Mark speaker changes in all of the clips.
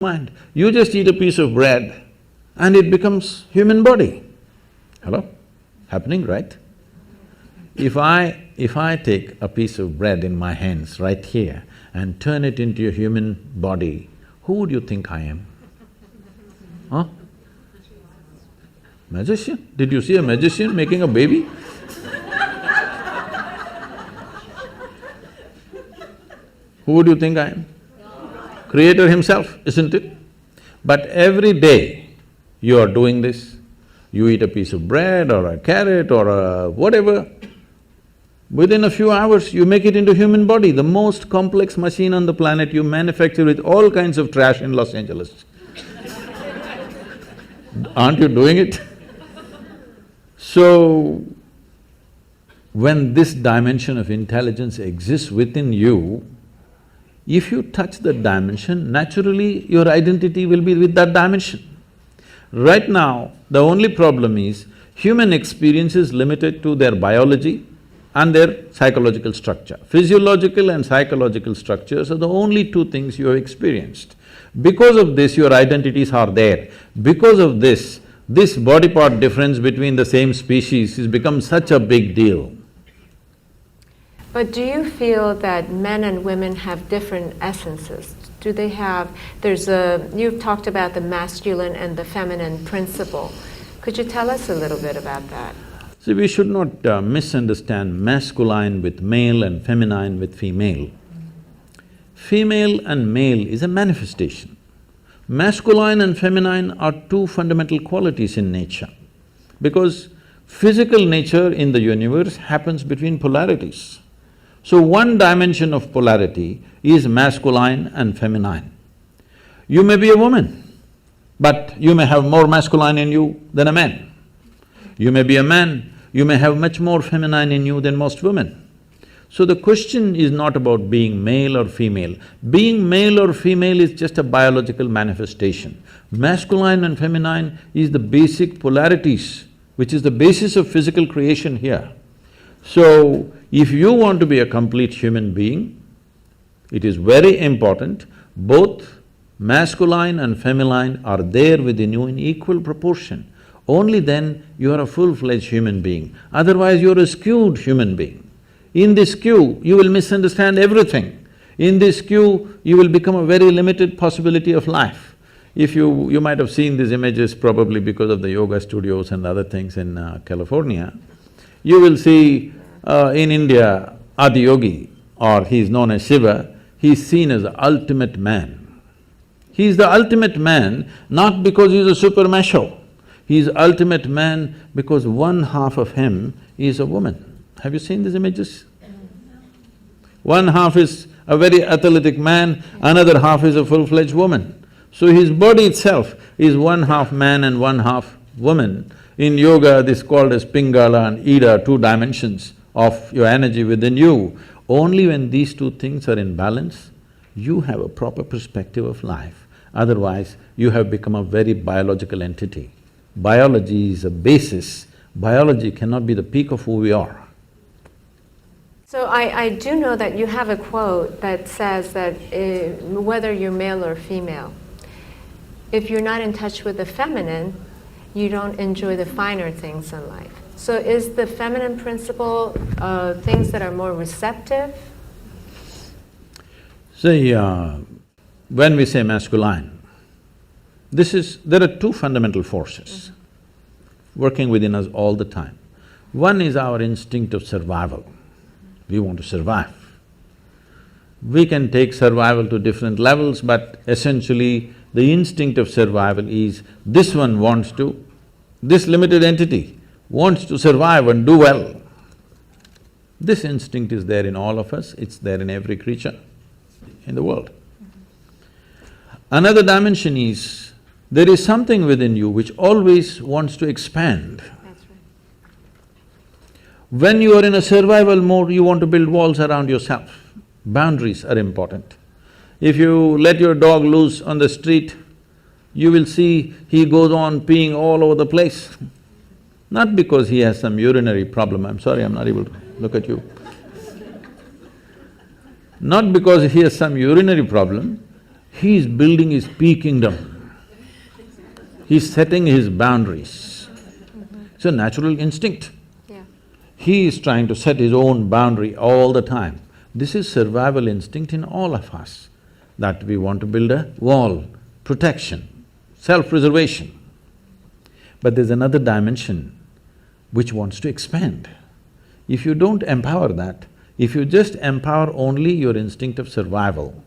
Speaker 1: mind. You just eat a piece of bread and it becomes human body. Hello? Happening, right? If I take a piece of bread in my hands right here and turn it into a human body, who would you think I am? Huh? Magician? Did you see a magician making a baby? Who would you think I am? Creator himself, isn't it? But every day you are doing this, you eat a piece of bread or a carrot or a whatever, within a few hours you make it into human body, the most complex machine on the planet. You manufacture with all kinds of trash in Los Angeles. Aren't you doing it? So, when this dimension of intelligence exists within you, if you touch that dimension, naturally your identity will be with that dimension. Right now, the only problem is human experience is limited to their biology and their psychological structure. Physiological and psychological structures are the only two things you have experienced. Because of this, your identities are there. Because of this body part difference between the same species has become such a big deal.
Speaker 2: But do you feel that men and women have different essences? Do they have… you've talked about the masculine and the feminine principle. Could you tell us a little bit about that?
Speaker 1: See, we should not misunderstand masculine with male and feminine with female. Female and male is a manifestation. Masculine and feminine are two fundamental qualities in nature, because physical nature in the universe happens between polarities. So one dimension of polarity is masculine and feminine. You may be a woman, but you may have more masculine in you than a man. You may be a man, you may have much more feminine in you than most women. So the question is not about being male or female. Being male or female is just a biological manifestation. Masculine and feminine is the basic polarities, which is the basis of physical creation here. So, if you want to be a complete human being, it is very important both masculine and feminine are there within you in equal proportion. Only then you are a full-fledged human being, otherwise you're a skewed human being. In this skew, you will misunderstand everything. In this skew, you will become a very limited possibility of life. If you might have seen these images probably because of the yoga studios and other things in California. You will see in India, Adiyogi, or he is known as Shiva, he is seen as the ultimate man. He is the ultimate man not because he is a super macho, he is ultimate man because one half of him is a woman. Have you seen these images? One half is a very athletic man, another half is a full-fledged woman. So his body itself is one half man and one half woman. In yoga, this is called as Pingala and Ida, two dimensions of your energy within you. Only when these two things are in balance, you have a proper perspective of life. Otherwise, you have become a very biological entity. Biology is a basis. Biology cannot be the peak of who we are.
Speaker 2: So I do know that you have a quote that says that whether you're male or female, if you're not in touch with the feminine, you don't enjoy the finer things in life. So is the feminine principle things that are more receptive?
Speaker 1: See, when we say masculine, there are two fundamental forces working within us all the time. One is our instinct of survival. We want to survive. We can take survival to different levels, but essentially the instinct of survival is this one wants to, this limited entity wants to survive and do well. This instinct is there in all of us, it's there in every creature in the world. Another dimension is, there is something within you which always wants to expand.
Speaker 2: That's right.
Speaker 1: When you are in a survival mode, you want to build walls around yourself. Boundaries are important. If you let your dog loose on the street, you will see he goes on peeing all over the place. Not because he has some urinary problem, I'm sorry, I'm not able to look at you. Not because he has some urinary problem, He is building his peak kingdom. He's setting his boundaries. It's a natural instinct.
Speaker 2: Yeah.
Speaker 1: He is trying to set his own boundary all the time. This is survival instinct in all of us, that we want to build a wall, protection, self-preservation. But there's another dimension which wants to expand. If you don't empower that, if you just empower only your instinct of survival,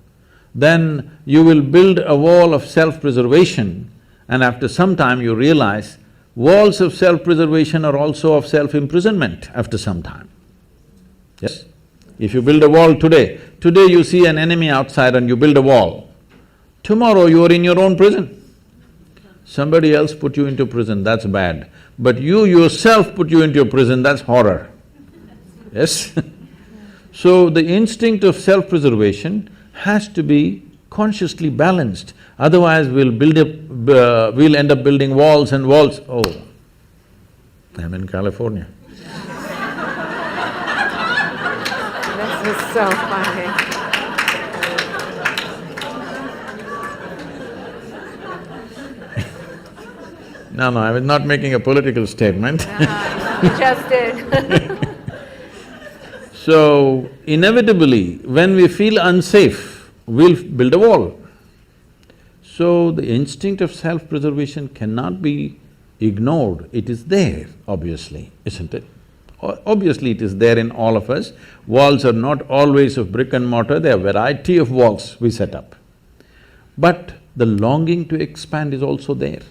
Speaker 1: then you will build a wall of self-preservation, and after some time you realize walls of self-preservation are also of self-imprisonment after some time. Yes? If you build a wall today you see an enemy outside and you build a wall. Tomorrow you are in your own prison. Somebody else put you into prison, that's bad. But you yourself put you into your prison, that's horror. Yes? So the instinct of self-preservation has to be consciously balanced, otherwise we'll end up building walls and walls. Oh, I'm in California.
Speaker 2: This is so funny.
Speaker 1: No, I was not making a political statement.
Speaker 2: You just did.
Speaker 1: So, inevitably, when we feel unsafe, we'll build a wall. So, the instinct of self-preservation cannot be ignored, it is there, obviously, isn't it? Obviously, it is there in all of us. Walls are not always of brick and mortar, there are a variety of walls we set up. But the longing to expand is also there.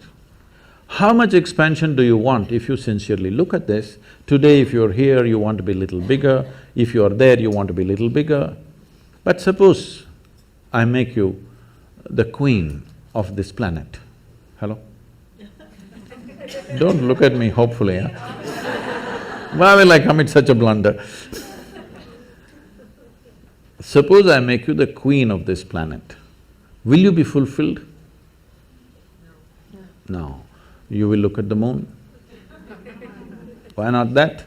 Speaker 1: How much expansion do you want if you sincerely look at this? Today, if you're here, you want to be a little bigger. If you're there, you want to be a little bigger. But suppose I make you the queen of this planet. Hello? Don't look at me hopefully, huh? Why will I commit such a blunder? Suppose I make you the queen of this planet. Will you be fulfilled? No. You will look at the moon. Why not that?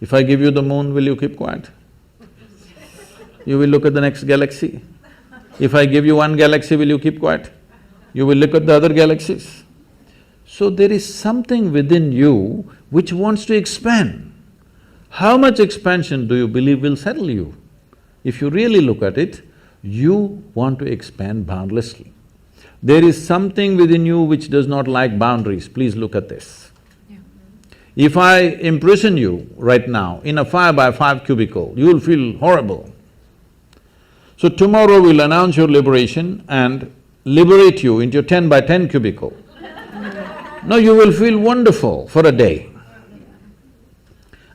Speaker 1: If I give you the moon, will you keep quiet? You will look at the next galaxy. If I give you one galaxy, will you keep quiet? You will look at the other galaxies. So there is something within you which wants to expand. How much expansion do you believe will settle you? If you really look at it, you want to expand boundlessly. There is something within you which does not like boundaries, please look at this.
Speaker 2: Yeah.
Speaker 1: If I imprison you right now in a 5x5 cubicle, you will feel horrible. So tomorrow we'll announce your liberation and liberate you into your 10x10 cubicle. Now you will feel wonderful for a day.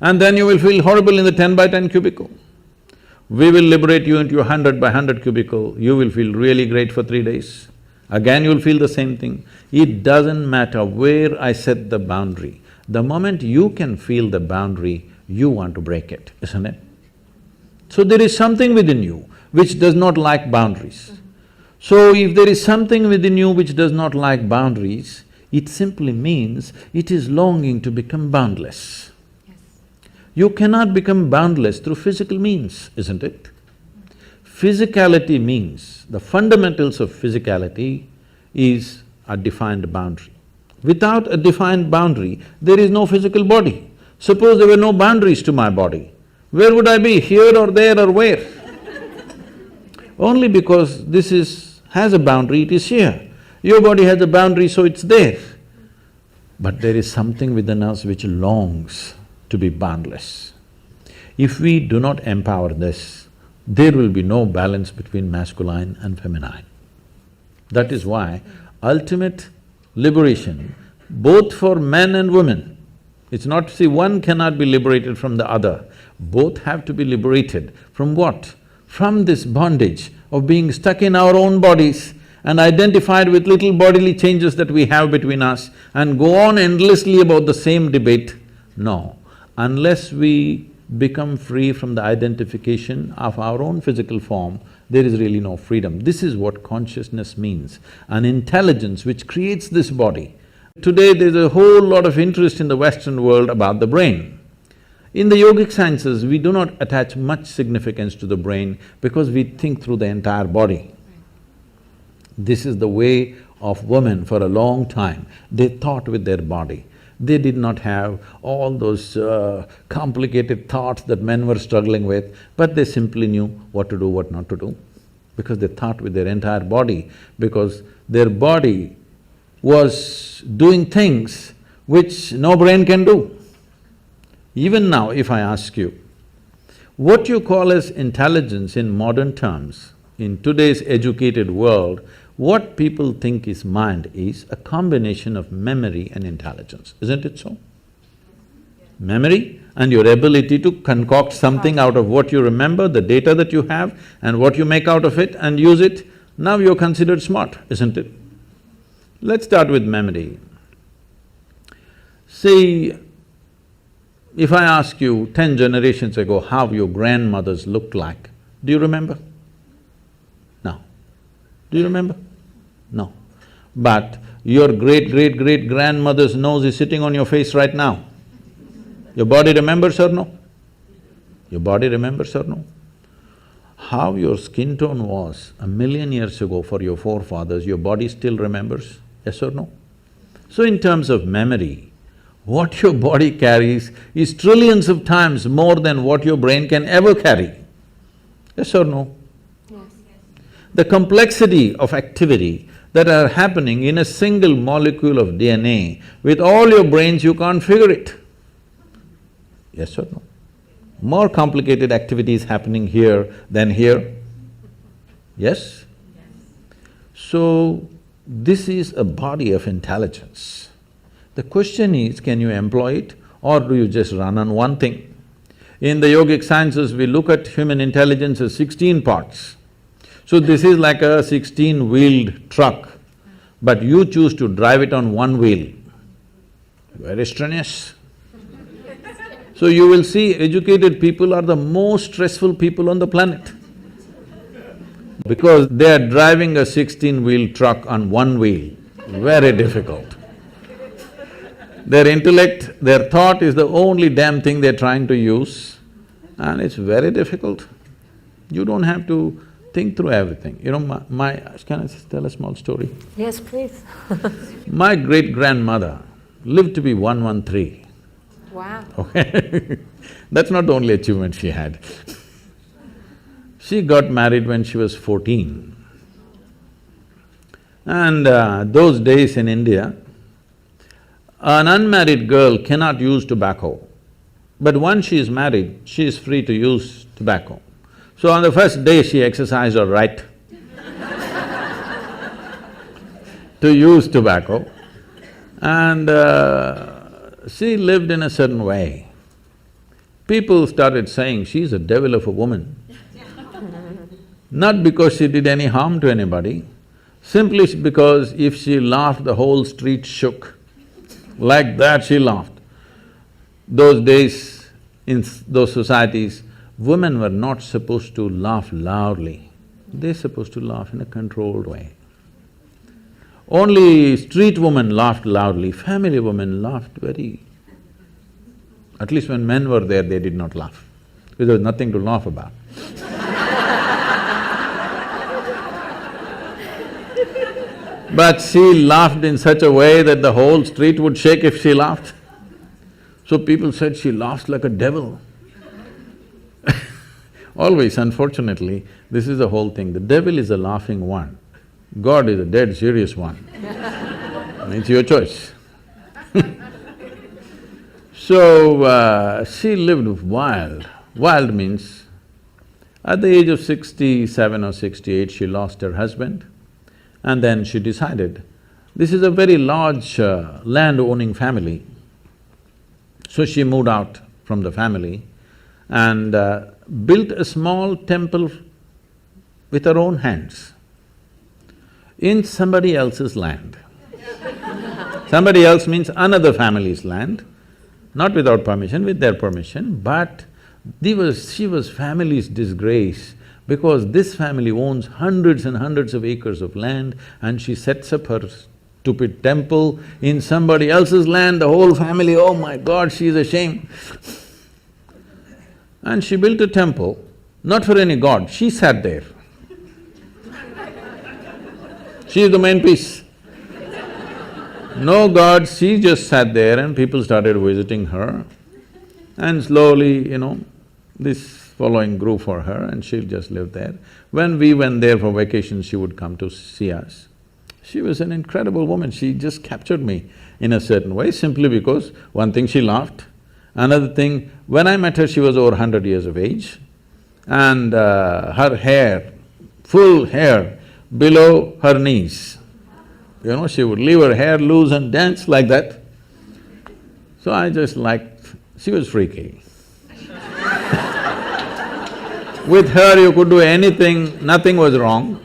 Speaker 1: And then you will feel horrible in the 10x10 cubicle. We will liberate you into your 100x100 cubicle, you will feel really great for 3 days. Again you'll feel the same thing. It doesn't matter where I set the boundary. The moment you can feel the boundary, you want to break it, isn't it? So there is something within you which does not like boundaries. So if there is something within you which does not like boundaries, it simply means it is longing to become boundless.
Speaker 2: Yes.
Speaker 1: You cannot become boundless through physical means, isn't it? Physicality means, the fundamentals of physicality is a defined boundary. Without a defined boundary, there is no physical body. Suppose there were no boundaries to my body, where would I be, here or there or where? Only because has a boundary, it is here. Your body has a boundary, so it's there. But there is something within us which longs to be boundless. If we do not empower this, there will be no balance between masculine and feminine. That is why ultimate liberation, both for men and women, it's not… see, one cannot be liberated from the other. Both have to be liberated from what? From this bondage of being stuck in our own bodies and identified with little bodily changes that we have between us and go on endlessly about the same debate. No, unless we become free from the identification of our own physical form, there is really no freedom. This is what consciousness means, an intelligence which creates this body. Today there's a whole lot of interest in the Western world about the brain. In the yogic sciences, we do not attach much significance to the brain because we think through the entire body. This is the way of women for a long time. They thought with their body. They did not have all those complicated thoughts that men were struggling with, but they simply knew what to do, what not to do, because they thought with their entire body, because their body was doing things which no brain can do. Even now, if I ask you, what you call as intelligence in modern terms, in today's educated world, what people think is mind is a combination of memory and intelligence, isn't it so? Memory and your ability to concoct something out of what you remember, the data that you have, and what you make out of it and use it, now you're considered smart, isn't it? Let's start with memory. See, if I ask you 10 generations ago how your grandmothers looked like, do you remember? No. Do you remember? No. But your great-great-great-grandmother's nose is sitting on your face right now. Your body remembers or no? Your body remembers or no? How your skin tone was 1,000,000 years ago for your forefathers, your body still remembers, yes or no? So in terms of memory, what your body carries is trillions of times more than what your brain can ever carry, yes or no?
Speaker 2: Yes.
Speaker 1: The complexity of activity that are happening in a single molecule of DNA, with all your brains you can't figure it, yes or no? More complicated activities happening here than here, yes? So, this is a body of intelligence. The question is, can you employ it or do you just run on one thing? In the yogic sciences, we look at human intelligence as 16 parts. So this is like a 16-wheeled truck, but you choose to drive it on one wheel. Very strenuous. So you will see educated people are the most stressful people on the planet because they are driving a 16-wheel truck on one wheel, very difficult. Their intellect, their thought is the only damn thing they're trying to use, and it's very difficult. You don't have to think through everything. You know, can I just tell a small story?
Speaker 2: Yes, please.
Speaker 1: My great-grandmother lived to be 113.
Speaker 2: Wow.
Speaker 1: Okay That's not the only achievement she had. She got married when she was 14. And those days in India, an unmarried girl cannot use tobacco, but once she is married, she is free to use tobacco. So on the first day, she exercised her right to use tobacco, and she lived in a certain way. People started saying, she's a devil of a woman. Not because she did any harm to anybody, simply because if she laughed, the whole street shook. Like that she laughed. Those days, in those societies, women were not supposed to laugh loudly. They're supposed to laugh in a controlled way. Only street women laughed loudly, family women laughed very… At least when men were there, they did not laugh, because there was nothing to laugh about. But she laughed in such a way that the whole street would shake if she laughed. So people said she laughs like a devil. Always, unfortunately, this is the whole thing. The devil is a laughing one, God is a dead serious one. It's your choice. So, she lived wild. Wild means, at the age of 67 or 68, she lost her husband. And then she decided, this is a very large land-owning family. So she moved out from the family and built a small temple with her own hands in somebody else's land. Somebody else means another family's land, not without permission, with their permission, but she was family's disgrace, because this family owns hundreds and hundreds of acres of land and she sets up her stupid temple in somebody else's land, the whole family, oh my God, she's ashamed. And she built a temple, not for any god, she sat there. She's the main piece. No gods, she just sat there and people started visiting her. And slowly, this following grew for her and she'll just live there. When we went there for vacation, she would come to see us. She was an incredible woman, she just captured me in a certain way simply because one thing, she laughed. Another thing, when I met her, she was over 100 years of age and her hair, full hair below her knees. She would leave her hair loose and dance like that. So I just liked… she was freaky. With her you could do anything, nothing was wrong.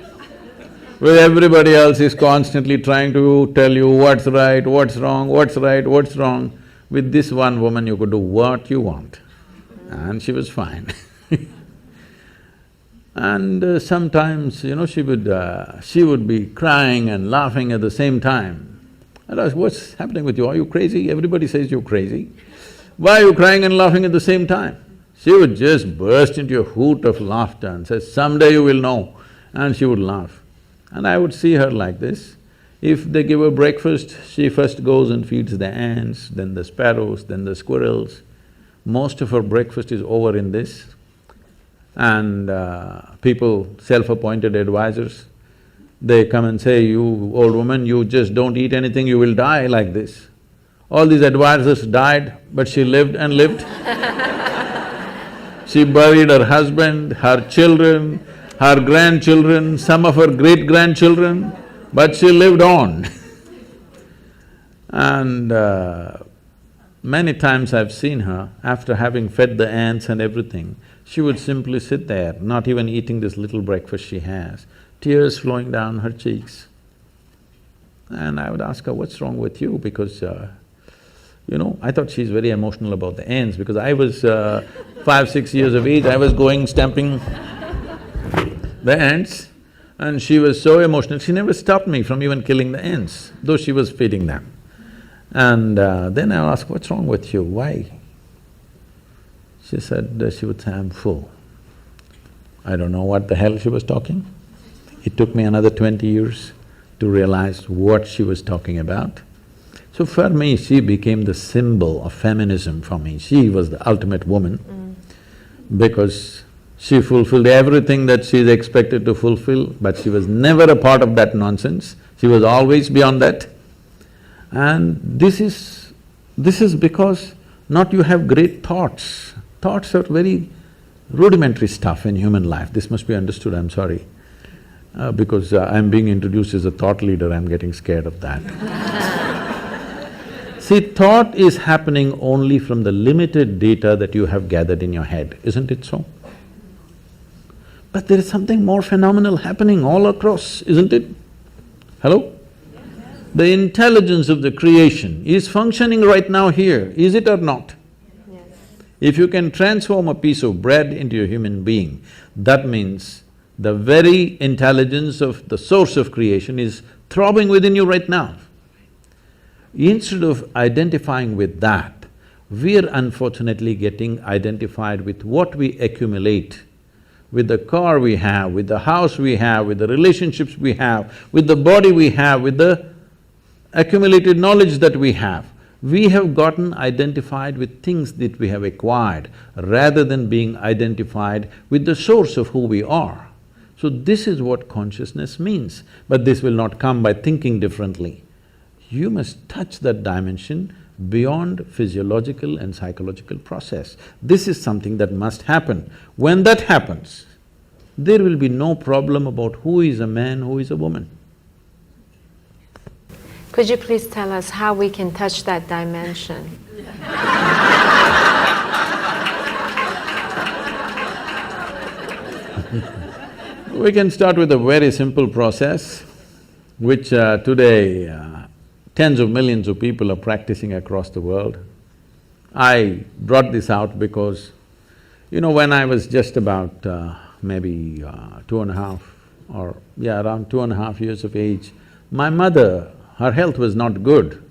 Speaker 1: With everybody else is constantly trying to tell you what's right, what's wrong, what's right, what's wrong. With this one woman you could do what you want, and she was fine. And sometimes, she would be crying and laughing at the same time. I'd ask, what's happening with you? Are you crazy? Everybody says you're crazy. Why are you crying and laughing at the same time? She would just burst into a hoot of laughter and say, someday you will know, and she would laugh. And I would see her like this. If they give her breakfast, she first goes and feeds the ants, then the sparrows, then the squirrels. Most of her breakfast is over in this. And people, self-appointed advisors, they come and say, you old woman, you just don't eat anything, you will die like this. All these advisors died, but she lived and lived. She buried her husband, her children, her grandchildren, some of her great-grandchildren, but she lived on. And many times I've seen her, after having fed the ants and everything, she would simply sit there, not even eating this little breakfast she has, tears flowing down her cheeks. And I would ask her, what's wrong with you? Because, I thought she's very emotional about the ants because I was 5, 6 years of age, I was going stamping the ants and she was so emotional, she never stopped me from even killing the ants, though she was feeding them. And then I asked, what's wrong with you, why? She said, she would say, I'm full. I don't know what the hell she was talking. It took me another 20 years to realize what she was talking about. So for me, she became the symbol of feminism for me. She was the ultimate woman because she fulfilled everything that she's expected to fulfill, but she was never a part of that nonsense. She was always beyond that. And this is because not you have great thoughts. Thoughts are very rudimentary stuff in human life. This must be understood, I'm sorry. Because I'm being introduced as a thought leader, I'm getting scared of that. See, thought is happening only from the limited data that you have gathered in your head, isn't it so? But there is something more phenomenal happening all across, isn't it? Hello? The intelligence of the creation is functioning right now here, is it or not?
Speaker 2: Yes.
Speaker 1: If you can transform a piece of bread into a human being, that means the very intelligence of the source of creation is throbbing within you right now. Instead of identifying with that, we're unfortunately getting identified with what we accumulate, with the car we have, with the house we have, with the relationships we have, with the body we have, with the accumulated knowledge that we have. We have gotten identified with things that we have acquired rather than being identified with the source of who we are. So this is what consciousness means, but this will not come by thinking differently. You must touch that dimension beyond physiological and psychological process. This is something that must happen. When that happens, there will be no problem about who is a man, who is a woman.
Speaker 2: Could you please tell us how we can touch that dimension?
Speaker 1: We can start with a very simple process, which today tens of millions of people are practicing across the world. I brought this out because, when I was just about maybe 2.5 or around 2.5 years of age, my mother, her health was not good.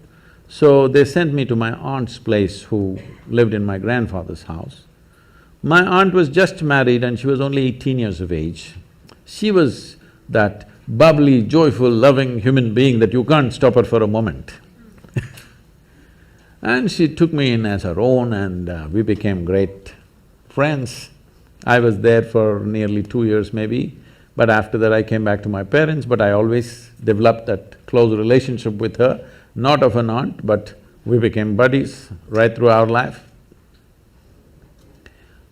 Speaker 1: So they sent me to my aunt's place who lived in my grandfather's house. My aunt was just married and she was only 18 years of age. She was that bubbly, joyful, loving human being that you can't stop her for a moment. And she took me in as her own and we became great friends. I was there for nearly 2 years maybe, but after that I came back to my parents, but I always developed that close relationship with her, not of an aunt, but we became buddies right through our life.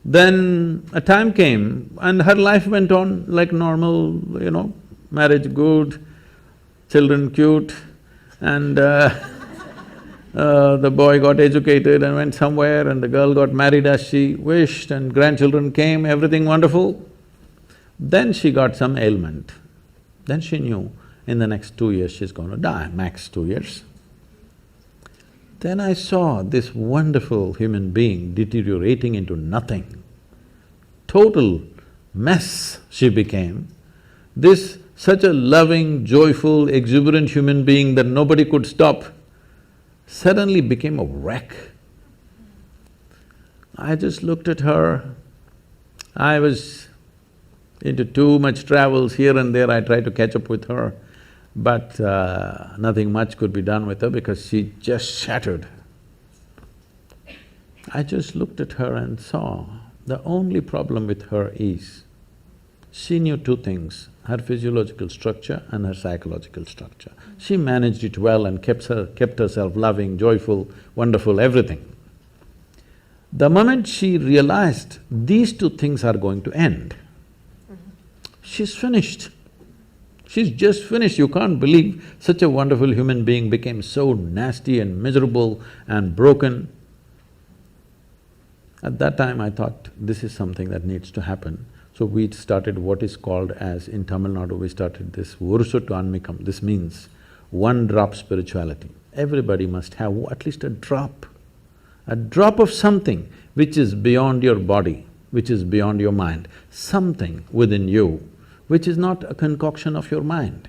Speaker 1: Then a time came and her life went on like normal, marriage good, children cute, and the boy got educated and went somewhere and the girl got married as she wished and grandchildren came, everything wonderful. Then she got some ailment. Then she knew in the next 2 years she's going to die, max 2 years. Then I saw this wonderful human being deteriorating into nothing. Total mess she became. This such a loving, joyful, exuberant human being that nobody could stop suddenly became a wreck. I just looked at her. I was into too much travels here and there, I tried to catch up with her, but nothing much could be done with her because she just shattered. I just looked at her and saw the only problem with her is she knew two things, her physiological structure and her psychological structure. She managed it well and kept herself loving, joyful, wonderful, everything. The moment she realized these two things are going to end, she's finished. She's just finished. You can't believe such a wonderful human being became so nasty and miserable and broken. At that time I thought, this is something that needs to happen. So we started what is called as, in Tamil Nadu, we started this Urusuttu Anmikam. This means one drop spirituality. Everybody must have at least a drop of something which is beyond your body, which is beyond your mind, something within you which is not a concoction of your mind.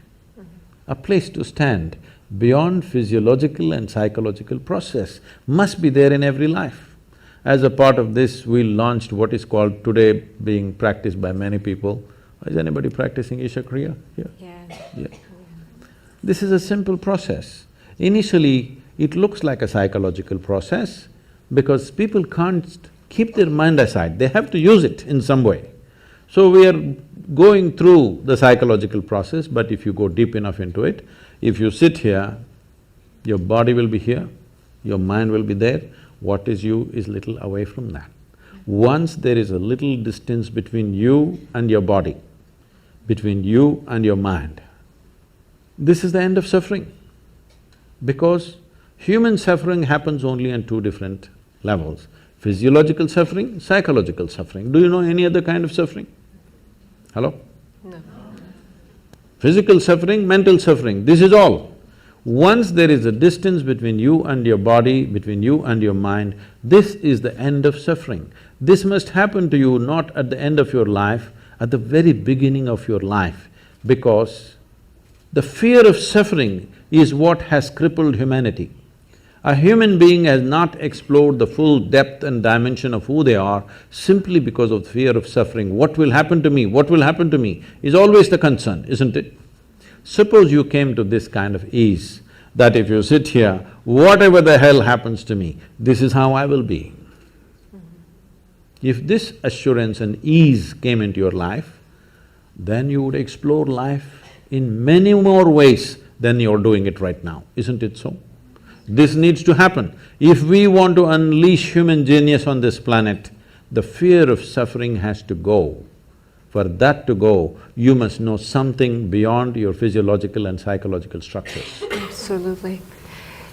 Speaker 1: A place to stand beyond physiological and psychological process must be there in every life. As a part of this, we launched what is called today being practiced by many people. Is anybody practicing Isha Kriya here? Yeah. This is a simple process. Initially, it looks like a psychological process because people can't keep their mind aside, they have to use it in some way. So we are going through the psychological process, but if you go deep enough into it, if you sit here, your body will be here, your mind will be there, what is you is little away from that. Once there is a little distance between you and your body, between you and your mind, this is the end of suffering. Because human suffering happens only on two different levels, physiological suffering, psychological suffering. Do you know any other kind of suffering? Hello?
Speaker 2: No.
Speaker 1: Physical suffering, mental suffering, this is all. Once there is a distance between you and your body, between you and your mind, this is the end of suffering. This must happen to you not at the end of your life, at the very beginning of your life, because the fear of suffering is what has crippled humanity. A human being has not explored the full depth and dimension of who they are simply because of fear of suffering. What will happen to me? What will happen to me? Is always the concern, isn't it? Suppose you came to this kind of ease, that if you sit here, whatever the hell happens to me, this is how I will be. If this assurance and ease came into your life, then you would explore life in many more ways than you're doing it right now, isn't it so? This needs to happen. If we want to unleash human genius on this planet, the fear of suffering has to go. For that to go, you must know something beyond your physiological and psychological structures.
Speaker 2: Absolutely.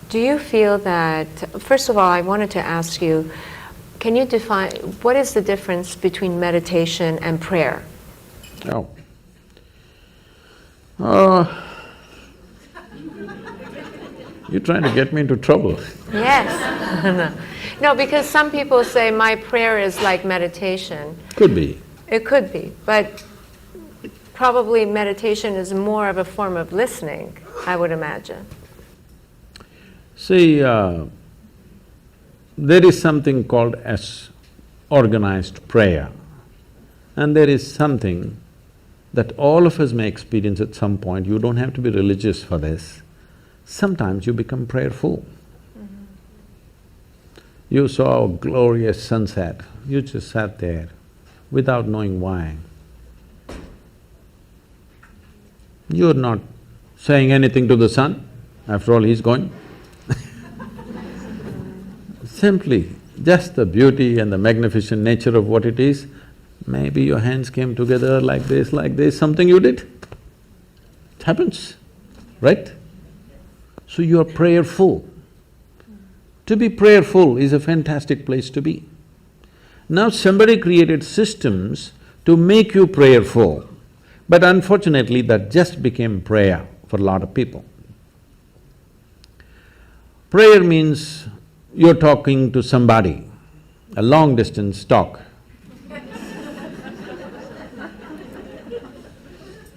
Speaker 2: Do you feel that… First of all, I wanted to ask you, can you define… what is the difference between meditation and prayer?
Speaker 1: Oh. You're trying to get me into trouble.
Speaker 2: Yes. No, because some people say my prayer is like meditation.
Speaker 1: Could be.
Speaker 2: It could be, but probably meditation is more of a form of listening, I would imagine.
Speaker 1: See, there is something called as organized prayer, and there is something that all of us may experience at some point. You don't have to be religious for this. Sometimes you become prayerful. You saw a glorious sunset, you just sat there without knowing why. You're not saying anything to the sun, after all he's going. Simply, just the beauty and the magnificent nature of what it is, maybe your hands came together like this, something you did. It happens, right? So you are prayerful. To be prayerful is a fantastic place to be. Now somebody created systems to make you prayerful, but unfortunately that just became prayer for a lot of people. Prayer means you're talking to somebody, a long distance talk.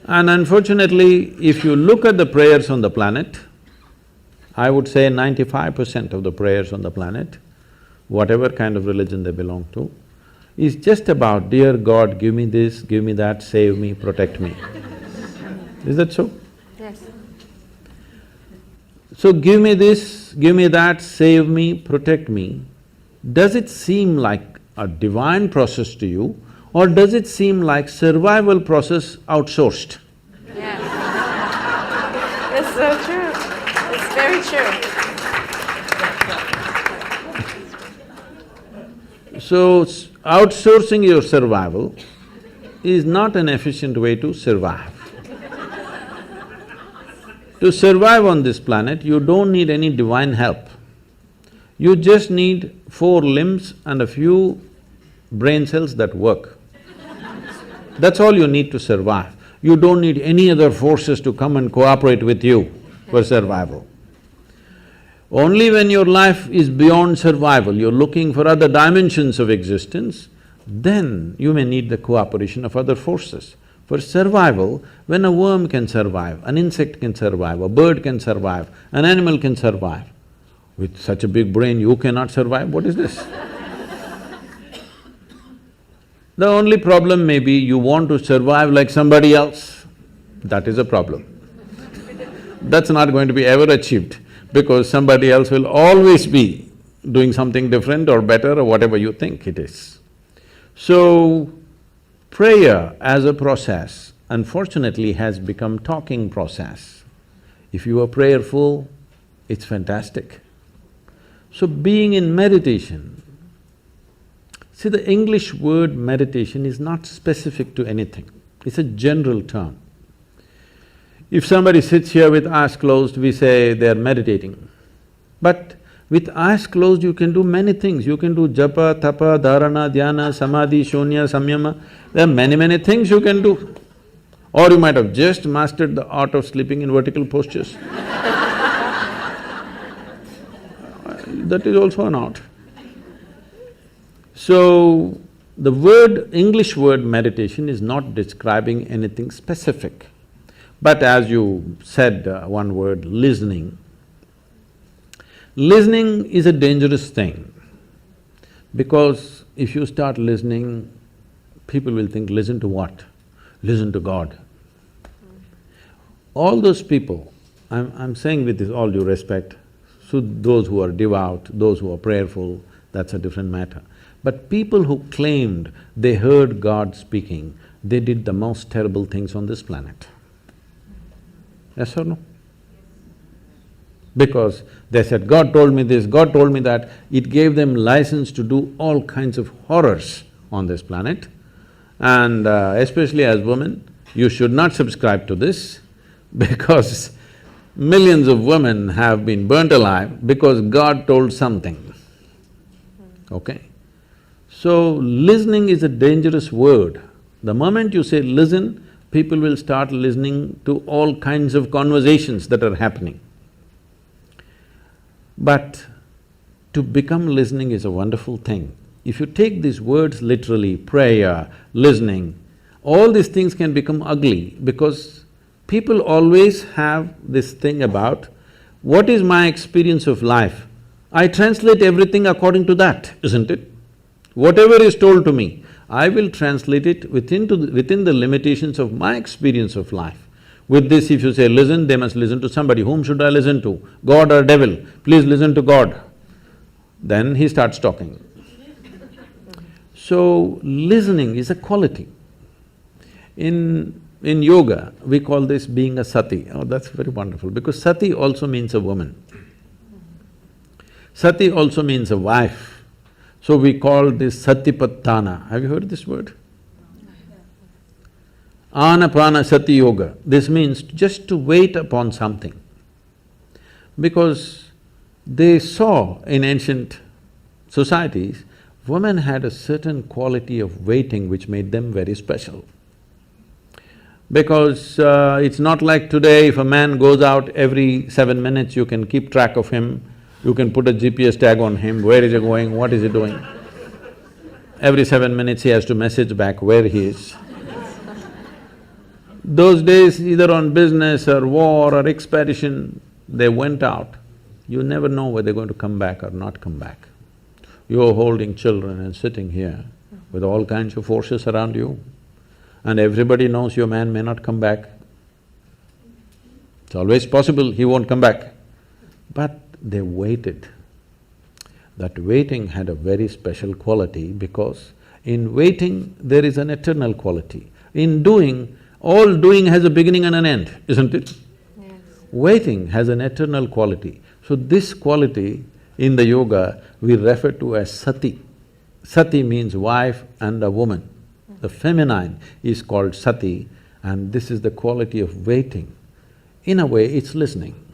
Speaker 1: And unfortunately, if you look at the prayers on the planet, I would say 95% of the prayers on the planet, whatever kind of religion they belong to, is just about, dear God, give me this, give me that, save me, protect me. Is that so?
Speaker 2: Yes.
Speaker 1: So give me this, give me that, save me, protect me. Does it seem like a divine process to you, or does it seem like survival process outsourced?
Speaker 2: Yes. It's so true. It's very true.
Speaker 1: So, outsourcing your survival is not an efficient way to survive. To survive on this planet, you don't need any divine help. You just need 4 limbs and a few brain cells that work. That's all you need to survive. You don't need any other forces to come and cooperate with you for survival. Only when your life is beyond survival, you're looking for other dimensions of existence, then you may need the cooperation of other forces. For survival, when a worm can survive, an insect can survive, a bird can survive, an animal can survive, with such a big brain you cannot survive, what is this? The only problem may be you want to survive like somebody else, that is a problem. That's not going to be ever achieved, because somebody else will always be doing something different or better or whatever you think it is. So, prayer as a process, unfortunately, has become talking process. If you are prayerful, it's fantastic. So being in meditation, see, the English word meditation is not specific to anything, it's a general term. If somebody sits here with eyes closed, we say they're meditating. But with eyes closed, you can do many things. You can do japa, tapa, dharana, dhyana, samadhi, shunya, samyama. There are many things you can do. Or you might have just mastered the art of sleeping in vertical postures. That is also an art. So, the word, English word meditation is not describing anything specific. But as you said one word, listening. Listening is a dangerous thing, because if you start listening, people will think, listen to what? Listen to God. All those people, I'm saying with this all due respect, so those who are devout, those who are prayerful, that's a different matter. But people who claimed they heard God speaking, they did the most terrible things on this planet. Yes or no? Because they said, God told me this, God told me that, it gave them license to do all kinds of horrors on this planet. And especially as women, you should not subscribe to this, because millions of women have been burnt alive because God told something, okay? So, listening is a dangerous word. The moment you say listen, people will start listening to all kinds of conversations that are happening. But to become listening is a wonderful thing. If you take these words literally, prayer, listening, all these things can become ugly, because people always have this thing about, what is my experience of life? I translate everything according to that, isn't it? Whatever is told to me, I will translate it within the limitations of my experience of life. With this, if you say, listen, they must listen to somebody. Whom should I listen to? God or devil? Please listen to God. Then he starts talking. So, listening is a quality. In yoga, we call this being a sati. Oh, that's very wonderful, because sati also means a woman. Sati also means a wife. So we call this satipattana. Have you heard this word? Anapana sati yoga. This means just to wait upon something. Because they saw in ancient societies, women had a certain quality of waiting which made them very special. Because it's not like today, if a man goes out every 7 minutes, you can keep track of him, you can put a GPS tag on him, where is he going, what is he doing. Every 7 minutes he has to message back where he is. Those days, either on business or war or expedition, they went out. You never know whether they're going to come back or not come back. You're holding children and sitting here with all kinds of forces around you, and everybody knows your man may not come back. It's always possible he won't come back. But they waited. That waiting had a very special quality, because in waiting there is an eternal quality. In doing, all doing has a beginning and an end, isn't it?
Speaker 2: Yes.
Speaker 1: Waiting has an eternal quality. So this quality in the yoga we refer to as sati. Sati means wife and a woman. The feminine is called sati, and this is the quality of waiting. In a way, it's listening.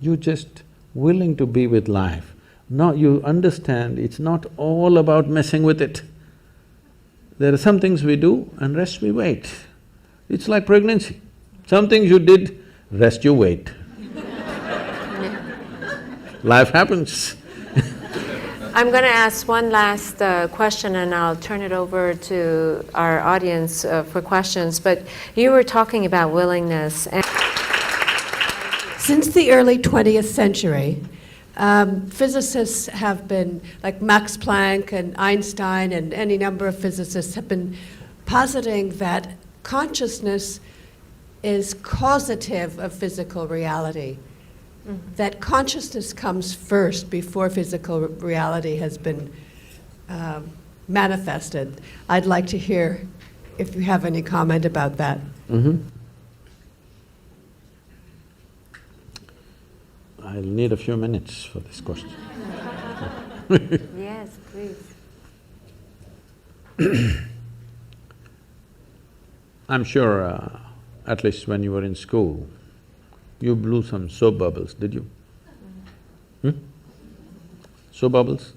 Speaker 1: You're just willing to be with life. Now you understand it's not all about messing with it. There are some things we do and rest we wait. It's like pregnancy. Some things you did, rest you wait. Life happens.
Speaker 2: I'm going to ask one last question, and I'll turn it over to our audience for questions. But you were talking about willingness. And
Speaker 3: since the early 20th century, physicists have been, like Max Planck and Einstein and any number of physicists have been positing that consciousness is causative of physical reality. That consciousness comes first before physical reality has been manifested. I'd like to hear if you have any comment about that.
Speaker 1: I'll need a few minutes for this question.
Speaker 2: yes, please.
Speaker 1: I'm sure, at least when you were in school, you blew some soap bubbles, did you? Soap bubbles?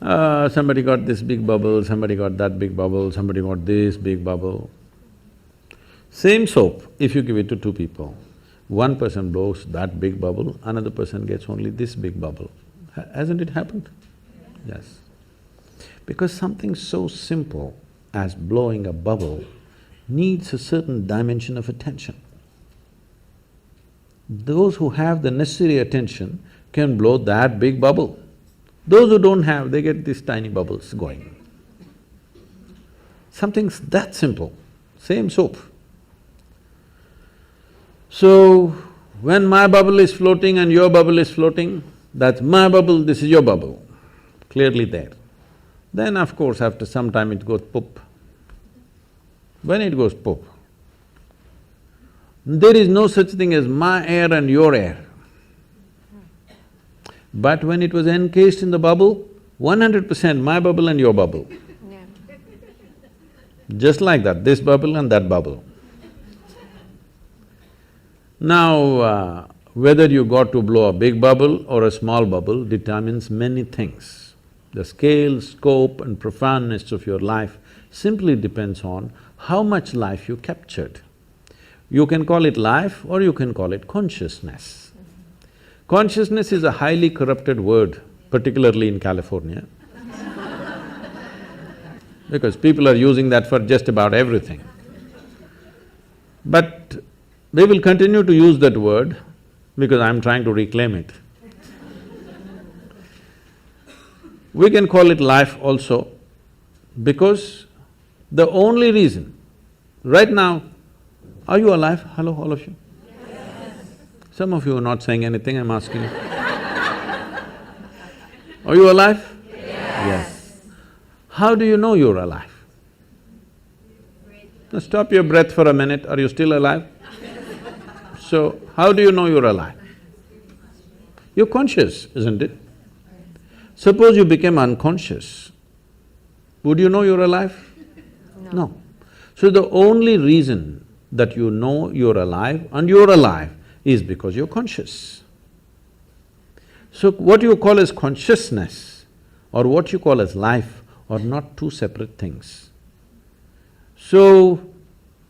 Speaker 2: Yes.
Speaker 1: Somebody got this big bubble, somebody got that big bubble, somebody got this big bubble. Same soap, if you give it to two people, one person blows that big bubble, another person gets only this big bubble. Hasn't it happened? Yes. Because something so simple as blowing a bubble needs a certain dimension of attention. Those who have the necessary attention can blow that big bubble. Those who don't have, they get these tiny bubbles going. Something's that simple, same soap. So, when my bubble is floating and your bubble is floating, that's my bubble, this is your bubble, clearly there. Then of course, after some time it goes poop. When it goes poop, there is no such thing as my air and your air. But when it was encased in the bubble, 100% my bubble and your bubble.
Speaker 2: Yeah.
Speaker 1: Just like that, this bubble and that bubble. Now, whether you got to blow a big bubble or a small bubble determines many things. The scale, scope and profoundness of your life simply depends on how much life you captured. You can call it life or you can call it consciousness. Consciousness is a highly corrupted word, particularly in California, because people are using that for just about everything. But they will continue to use that word because I'm trying to reclaim it. We can call it life also, because the only reason… Right now, are you alive? Hello, all of you? Yes. Some of you are not saying anything, I'm asking you. Are you alive? Yes. How do you know you're alive? Now stop your breath for a minute, are you still alive? So, how do you know you're alive? You're conscious, isn't it? Suppose you became unconscious, would you know you're alive? No. So the only reason that you know you're alive and you're alive is because you're conscious. So what you call as consciousness or what you call as life are not two separate things. So,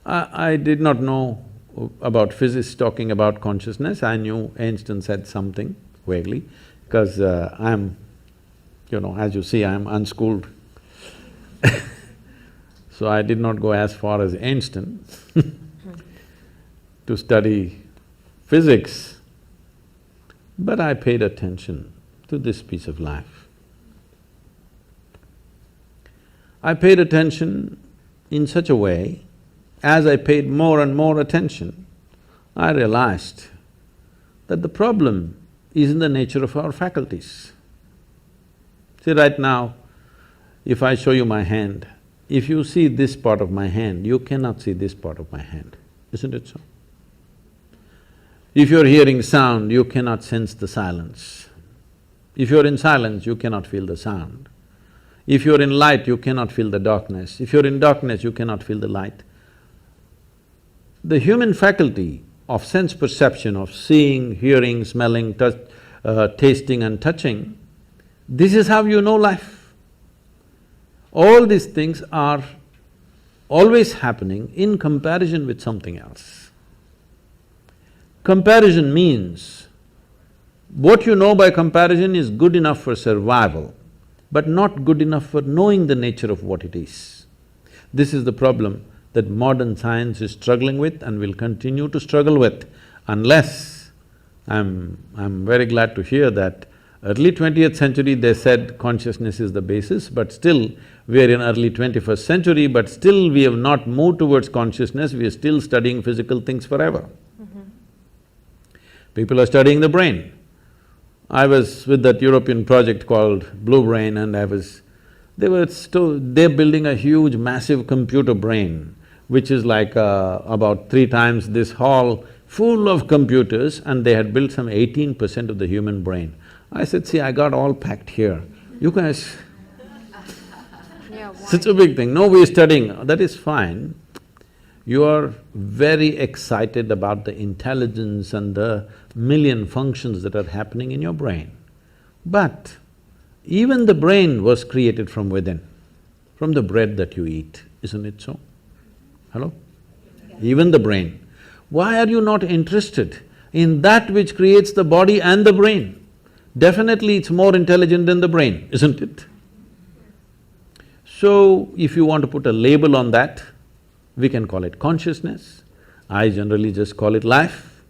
Speaker 1: I did not know about physics talking about consciousness. I knew Einstein said something vaguely, because I'm… as you see, I'm unschooled. So I did not go as far as Einstein to study physics, but I paid attention to this piece of life. I paid attention in such a way, as I paid more and more attention, I realized that the problem is in the nature of our faculties. See, right now, if I show you my hand, if you see this part of my hand, you cannot see this part of my hand, isn't it so? If you're hearing sound, you cannot sense the silence. If you're in silence, you cannot feel the sound. If you're in light, you cannot feel the darkness. If you're in darkness, you cannot feel the light. The human faculty of sense perception, of seeing, hearing, smelling, tasting and touching, this is how you know life. All these things are always happening in comparison with something else. Comparison means, what you know by comparison is good enough for survival, but not good enough for knowing the nature of what it is. This is the problem that modern science is struggling with and will continue to struggle with, unless… I'm very glad to hear that early 20th century they said consciousness is the basis, but still we are in early 21st century, but still we have not moved towards consciousness, we are still studying physical things forever. People are studying the brain. I was with that European project called Blue Brain, and they're building a huge massive computer brain, which is like about 3 times this hall, full of computers, and they had built some 18% of the human brain. I said, see, I got all packed here, you guys… Such a big thing, no, we're studying, that is fine. You are very excited about the intelligence and the million functions that are happening in your brain. But even the brain was created from within, from the bread that you eat, isn't it so? Hello? Even the brain. Why are you not interested in that which creates the body and the brain? Definitely it's more intelligent than the brain, isn't it? So, if you want to put a label on that, we can call it consciousness. I generally just call it life.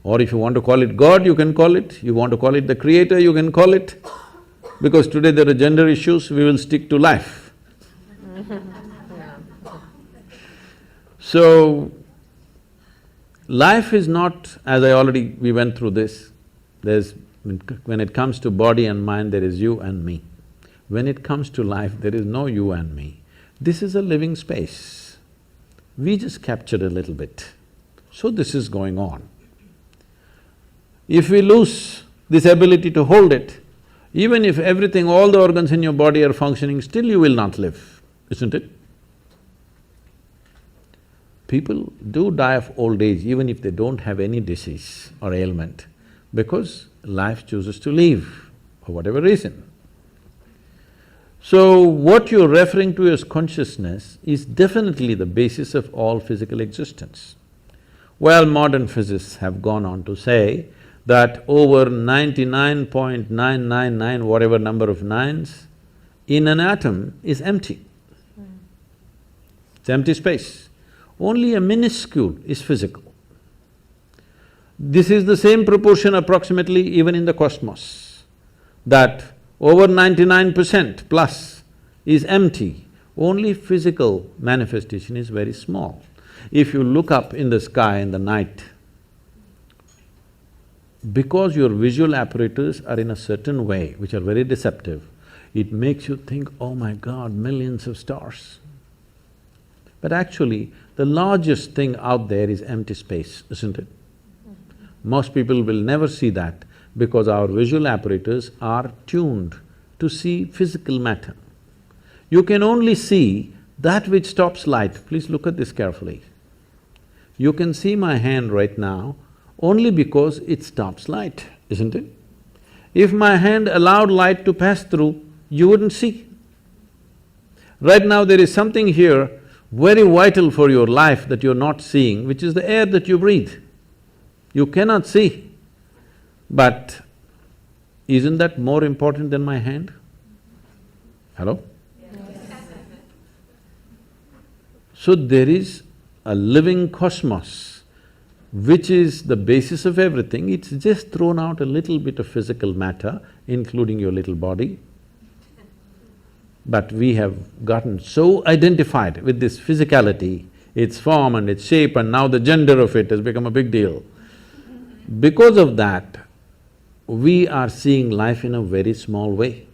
Speaker 1: Or if you want to call it God, you can call it. You want to call it the creator, you can call it. Because today there are gender issues, we will stick to life. So, life is not… as we went through this, when it comes to body and mind, there is you and me. When it comes to life, there is no you and me. This is a living space. We just captured a little bit. So this is going on. If we lose this ability to hold it, even if everything, all the organs in your body are functioning, still you will not live, isn't it? People do die of old age even if they don't have any disease or ailment, because life chooses to leave for whatever reason. So, what you're referring to as consciousness is definitely the basis of all physical existence. Well, modern physicists have gone on to say that over 99.999 whatever number of nines in an atom is empty. It's empty space. Only a minuscule is physical. This is the same proportion approximately even in the cosmos, that over 99% plus is empty. Only physical manifestation is very small. If you look up in the sky in the night, because your visual apparatus are in a certain way, which are very deceptive, it makes you think, oh my God, millions of stars. But actually, the largest thing out there is empty space, isn't it? Most people will never see that because our visual apparatus are tuned to see physical matter. You can only see that which stops light. Please look at this carefully. You can see my hand right now only because it stops light, isn't it? If my hand allowed light to pass through, you wouldn't see. Right now there is something here very vital for your life that you're not seeing, which is the air that you breathe. You cannot see, but isn't that more important than my hand? Hello? Yes. So there is a living cosmos which is the basis of everything. It's just thrown out a little bit of physical matter, including your little body. But we have gotten so identified with this physicality, its form and its shape, and now the gender of it has become a big deal. Because of that, we are seeing life in a very small way.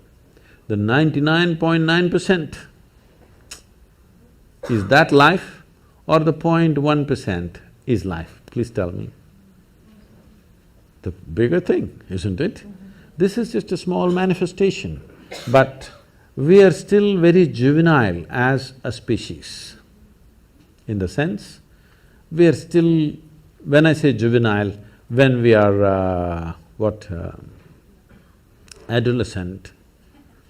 Speaker 1: The 99.9%, is that life or the 0.1% is life? Please tell me. The bigger thing, isn't it? This is just a small manifestation, but we are still very juvenile as a species. In the sense, we are still… when I say juvenile, when we are adolescent,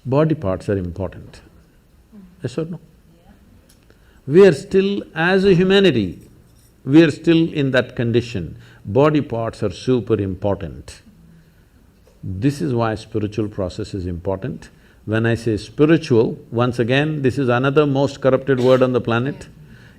Speaker 1: body parts are important. Yes or no? We are still, as a humanity, we are still in that condition. Body parts are super important. This is why spiritual process is important. When I say spiritual, once again, this is another most corrupted word on the planet.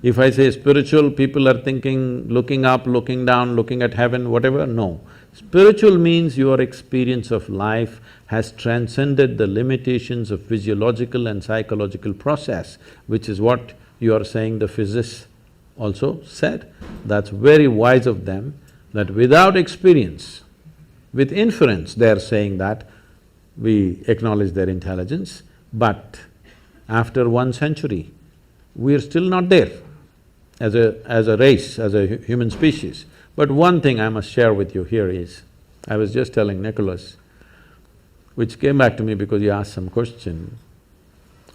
Speaker 1: If I say spiritual, people are thinking looking up, looking down, looking at heaven, whatever, no. Spiritual means your experience of life has transcended the limitations of physiological and psychological process, which is what you are saying the physicists also said. That's very wise of them, that without experience, with inference, they are saying that we acknowledge their intelligence, but after 1 century, we are still not there as a race, as a human species. But one thing I must share with you here is, I was just telling Nicholas, which came back to me because he asked some question.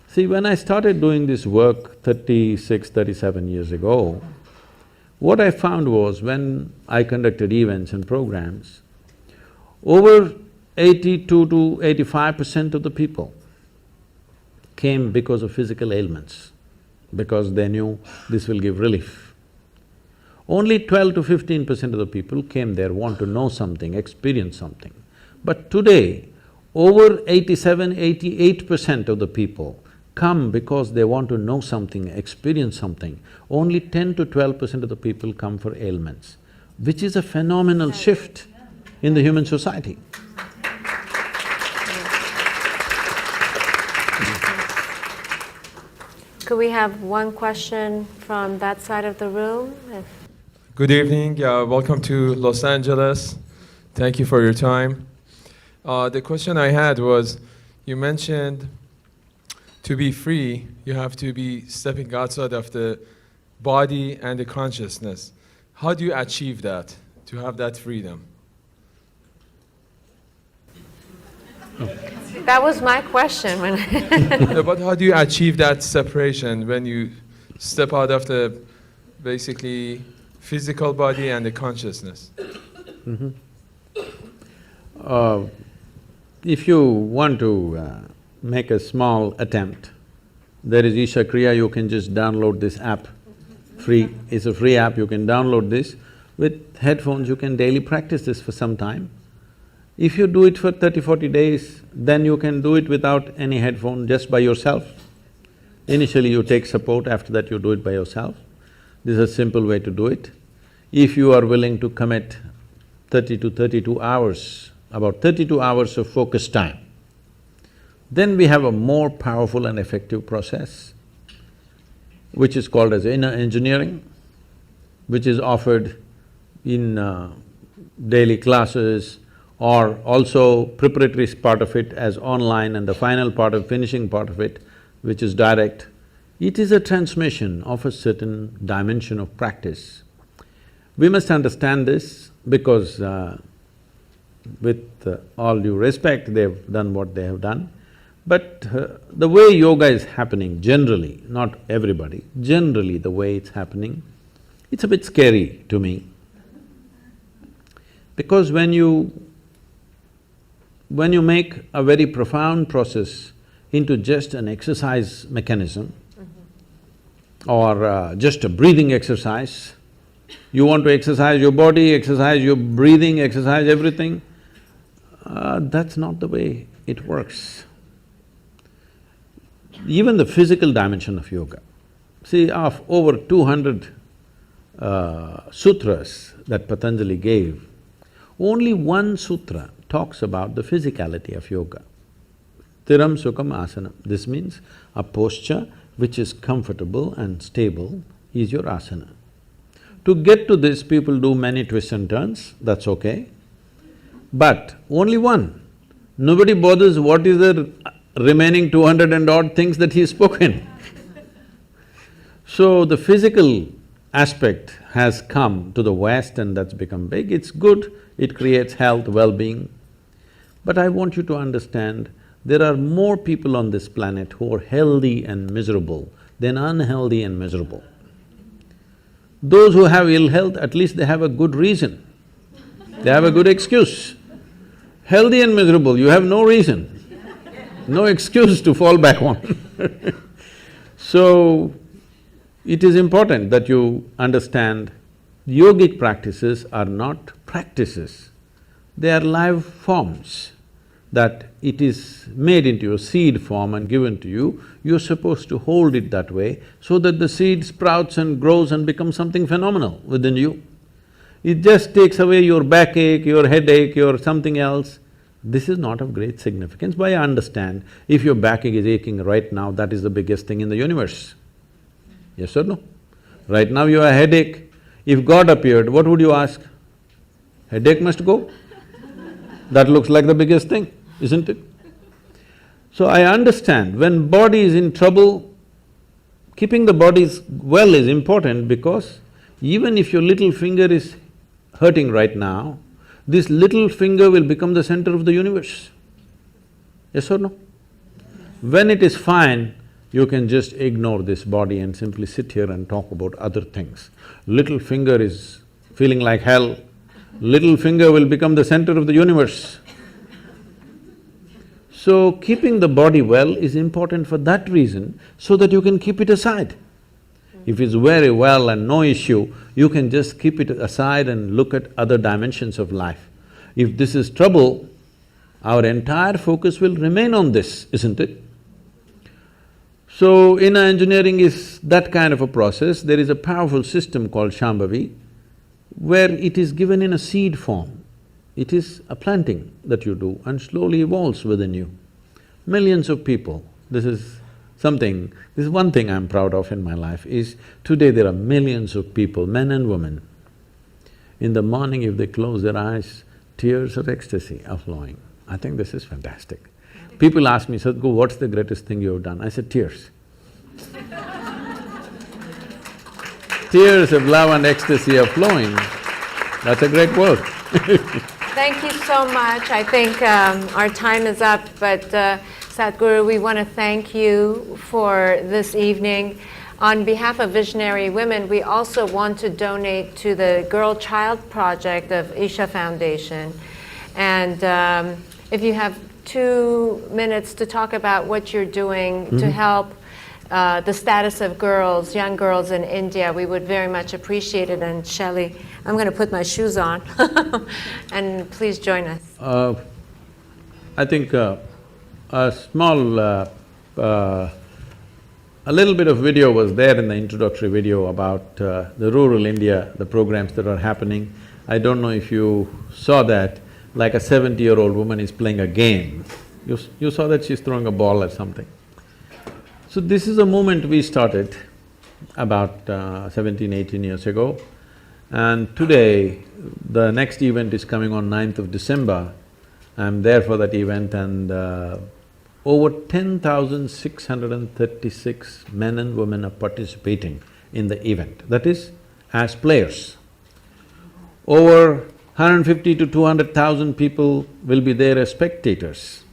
Speaker 1: See, when I started doing this work 36, 37 years ago, what I found was when I conducted events and programs, over 82 to 85% of the people came because of physical ailments, because they knew this will give relief. Only 12 to 15% of the people came there, want to know something, experience something. But today, over 87, 88% of the people come because they want to know something, experience something. Only 10 to 12% of the people come for ailments, which is a phenomenal shift in the human society.
Speaker 2: Could we have one question from that side of the room?
Speaker 4: Good evening, welcome to Los Angeles. Thank you for your time. The question I had was, you mentioned to be free, you have to be stepping outside of the body and the consciousness. How do you achieve that, to have that freedom?
Speaker 2: That was my question when
Speaker 4: No, but how do you achieve that separation when you step out of the basically physical body and the consciousness?
Speaker 1: If you want to make a small attempt, there is Isha Kriya, you can just download this app, free, it's a free app, you can download this. With headphones, you can daily practice this for some time. If you do it for 30-40 days, then you can do it without any headphone, just by yourself. Initially you take support, after that you do it by yourself. This is a simple way to do it. If you are willing to commit 30 to 32 hours, about 32 hours of focus time, then we have a more powerful and effective process, which is called as inner engineering, which is offered in daily classes, or also preparatory part of it as online, and the final part of finishing part of it, which is direct. It is a transmission of a certain dimension of practice. We must understand this because with all due respect, they've done what they have done. But the way yoga is happening generally, not everybody, generally the way it's happening, it's a bit scary to me. Because when you make a very profound process into just an exercise mechanism or just a breathing exercise, you want to exercise your body, exercise your breathing, exercise everything, that's not the way it works. Even the physical dimension of yoga. See, of over 200 sutras that Patanjali gave, only one sutra talks about the physicality of yoga. Thiram Sukham Asanam. This means a posture which is comfortable and stable is your asana. To get to this, people do many twists and turns, that's okay. But only one. Nobody bothers what is the remaining 200 and odd things that he's spoken. So the physical aspect has come to the West and that's become big. It's good, it creates health, well-being. But I want you to understand, there are more people on this planet who are healthy and miserable than unhealthy and miserable. Those who have ill health, at least they have a good reason, they have a good excuse. Healthy and miserable, you have no reason, no excuse to fall back on. So, it is important that you understand yogic practices are not practices, they are live forms, that it is made into a seed form and given to you, you're supposed to hold it that way so that the seed sprouts and grows and becomes something phenomenal within you. It just takes away your backache, your headache, your something else. This is not of great significance, but I understand if your backache is aching right now, that is the biggest thing in the universe. Yes or no? Right now you have a headache. If God appeared, what would you ask? Headache must go? That looks like the biggest thing, isn't it? So I understand, when body is in trouble, keeping the body well is important because even if your little finger is hurting right now, this little finger will become the center of the universe. Yes or no? When it is fine, you can just ignore this body and simply sit here and talk about other things. Little finger is feeling like hell, little finger will become the center of the universe. So, keeping the body well is important for that reason, so that you can keep it aside. If it's very well and no issue, you can just keep it aside and look at other dimensions of life. If this is trouble, our entire focus will remain on this, isn't it? So, inner engineering is that kind of a process. There is a powerful system called Shambhavi, where it is given in a seed form. It is a planting that you do and slowly evolves within you. Millions of people, this is one thing I'm proud of in my life is, today there are millions of people, men and women. In the morning if they close their eyes, tears of ecstasy are flowing. I think this is fantastic. People ask me, Sadhguru, what's the greatest thing you have done? I said, tears. Tears of love and ecstasy are flowing, that's a great work.
Speaker 2: Thank you so much. I think our time is up, but Sadhguru, we want to thank you for this evening. On behalf of Visionary Women, we also want to donate to the Girl Child Project of Isha Foundation. And if you have 2 minutes to talk about what you're doing to help the status of girls, young girls in India, we would very much appreciate it. And Shelley, I'm going to put my shoes on and please join us.
Speaker 1: I think a little bit of video was there in the introductory video about the rural India, the programs that are happening. I don't know if you saw that, like a 70-year-old woman is playing a game You saw that she's throwing a ball or something. So this is a movement we started about 17, 18 years ago. And today, the next event is coming on 9th of December. I'm there for that event and over 10,636 men and women are participating in the event, that is, as players. Over 150 to 200,000 people will be there as spectators.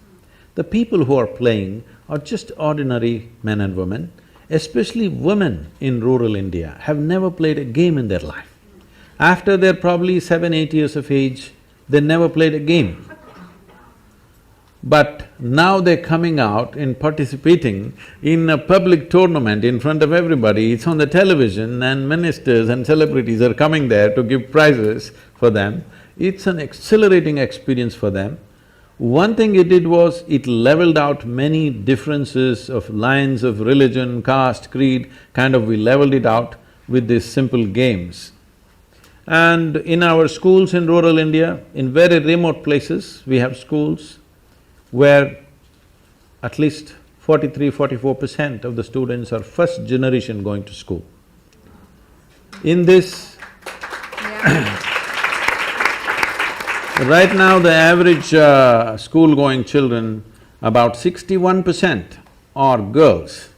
Speaker 1: The people who are playing are just ordinary men and women, especially women in rural India have never played a game in their life. After they're probably 7, 8 years of age, they never played a game. But now they're coming out and participating in a public tournament in front of everybody, it's on the television and ministers and celebrities are coming there to give prizes for them. It's an exhilarating experience for them. One thing it did was, it leveled out many differences of lines of religion, caste, creed, we leveled it out with these simple games. And in our schools in rural India, in very remote places, we have schools where at least 43–44% of the students are first generation going to school. In this right now the average school-going children, about 61% are girls.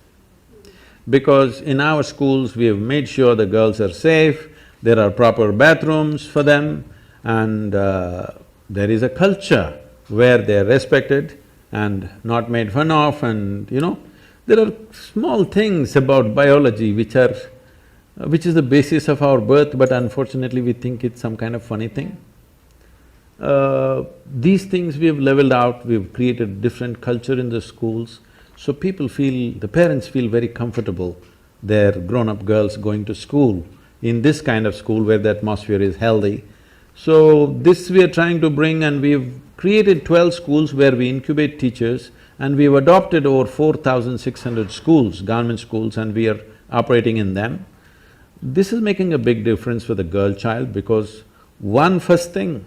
Speaker 1: Because in our schools we have made sure the girls are safe, there are proper bathrooms for them and there is a culture where they are respected and not made fun of and there are small things about biology which is the basis of our birth, but unfortunately we think it's some kind of funny thing. These things we have leveled out, we've created different culture in the schools, so the parents feel very comfortable, their grown-up girls going to school, in this kind of school where the atmosphere is healthy. So this we are trying to bring, and we've created 12 schools where we incubate teachers, and we've adopted over 4,600 schools, government schools, and we are operating in them. This is making a big difference for the girl child because first thing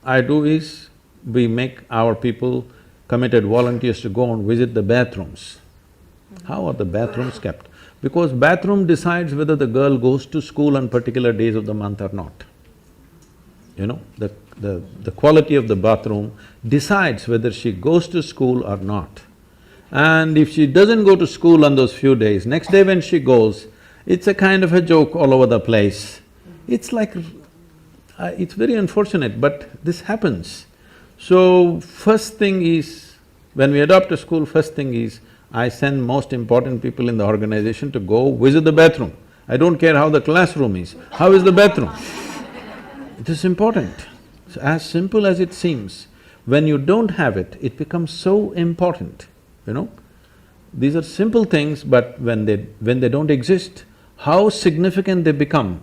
Speaker 1: I do is, we make our people committed volunteers to go and visit the bathrooms. How are the bathrooms kept? Because bathroom decides whether the girl goes to school on particular days of the month or not. The quality of the bathroom decides whether she goes to school or not. And if she doesn't go to school on those few days, next day when she goes, it's a kind of a joke all over the place. It's like… it's very unfortunate, but this happens. So, first thing is, when we adopt a school, first thing is, I send most important people in the organization to go visit the bathroom. I don't care how the classroom is, how is the bathroom? It is important. So as simple as it seems, when you don't have it, it becomes so important, These are simple things, but when they don't exist, how significant they become.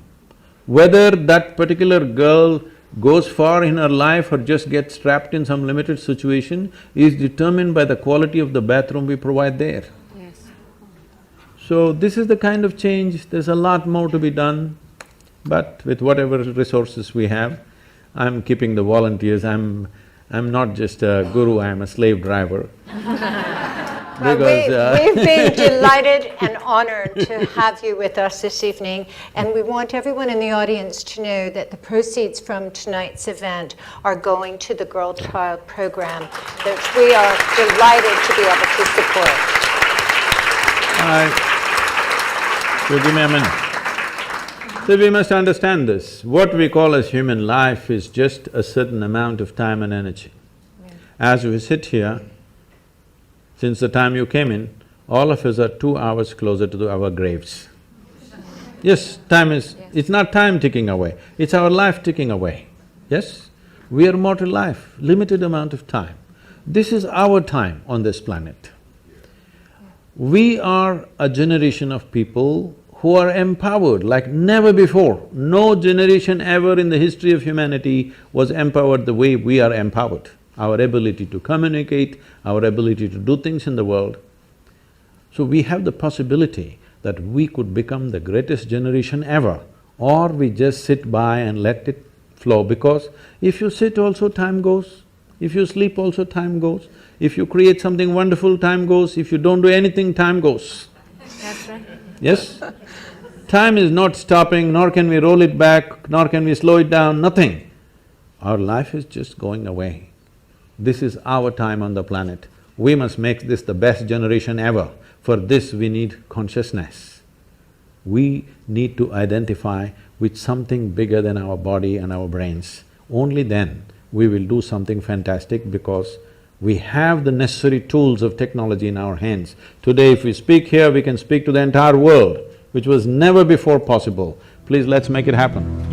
Speaker 1: Whether that particular girl goes far in her life or just gets trapped in some limited situation is determined by the quality of the bathroom we provide there.
Speaker 2: Yes.
Speaker 1: So this is the kind of change, there's a lot more to be done, but with whatever resources we have, I'm keeping the volunteers, I'm not just a guru, I'm a slave driver.
Speaker 5: We've been delighted and honored to have you with us this evening, and we want everyone in the audience to know that the proceeds from tonight's event are going to the Girl Child program that we are delighted to be able to support.
Speaker 1: So give me a minute. So we must understand this, what we call as human life is just a certain amount of time and energy. As we sit here, since the time you came in, all of us are 2 hours closer to our graves. Yes, time is… it's not time ticking away, it's our life ticking away, yes? We are mortal life, limited amount of time. This is our time on this planet. We are a generation of people who are empowered like never before. No generation ever in the history of humanity was empowered the way we are empowered. Our ability to communicate, our ability to do things in the world. So we have the possibility that we could become the greatest generation ever, or we just sit by and let it flow, because if you sit also time goes, If you sleep also, time goes. If you create something wonderful, time goes. If you don't do anything, time goes.
Speaker 2: That's right.
Speaker 1: Yes? Time is not stopping, nor can we roll it back, nor can we slow it down, nothing. Our life is just going away. This is our time on the planet. We must make this the best generation ever. For this, we need consciousness. We need to identify with something bigger than our body and our brains. Only then we will do something fantastic, because we have the necessary tools of technology in our hands. Today, if we speak here, we can speak to the entire world, which was never before possible. Please, let's make it happen.